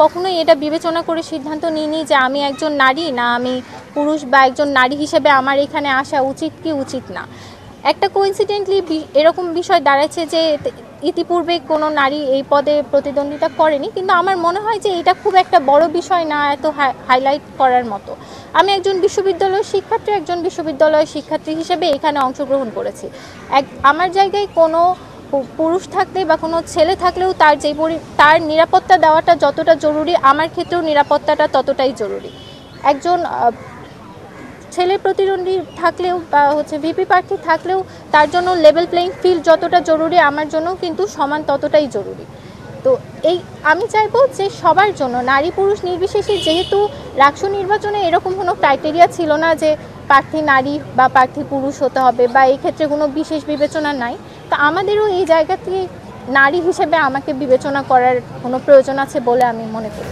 কখনোই এটা বিবেচনা করে সিদ্ধান্ত নিইনি যে আমি একজন নারী না আমি পুরুষ বা একজন নারী হিসেবে আমার এখানে আসা উচিত কি উচিত না। একটা কোইন্সিডেন্টলি এরকম বিষয় দাঁড়াচ্ছে যে ইতিপূর্বে কোনো নারী এই পদে প্রতিদ্বন্দ্বিতা করেনি, কিন্তু আমার মনে হয় যে এটা খুব একটা বড় বিষয় না এত হাইলাইট করার মতো। আমি একজন বিশ্ববিদ্যালয় শিক্ষার্থী হিসেবে এখানে অংশগ্রহণ করেছি। আমার জায়গায় কোনো পুরুষ থাকলে বা কোনো ছেলে থাকলেও তার নিরাপত্তা দেওয়াটা যতটা জরুরি, আমার ক্ষেত্রেও নিরাপত্তাটা ততটাই জরুরি। একজন ছেলে প্রতিদ্বন্দ্বী থাকলেও বা ভিপি প্রার্থী থাকলেও তার জন্য লেভেল প্লেইং ফিল্ড যতটা জরুরি আমার জন্য কিন্তু সমান ততটাই জরুরি। তো আমি চাইবো যে সবার জন্য নারী পুরুষ নির্বিশেষে, যেহেতু রাষ্ট্র নির্বাচনে এরকম কোনো ক্রাইটেরিয়া ছিল না যে প্রার্থী নারী বা প্রার্থী পুরুষ হতে হবে বা এই ক্ষেত্রে কোনো বিশেষ বিবেচনা নাই, তো আমাদেরও এই জায়গা থেকে নারী হিসেবে আমাকে বিবেচনা করার কোনো প্রয়োজন আছে বলে আমি মনে করি।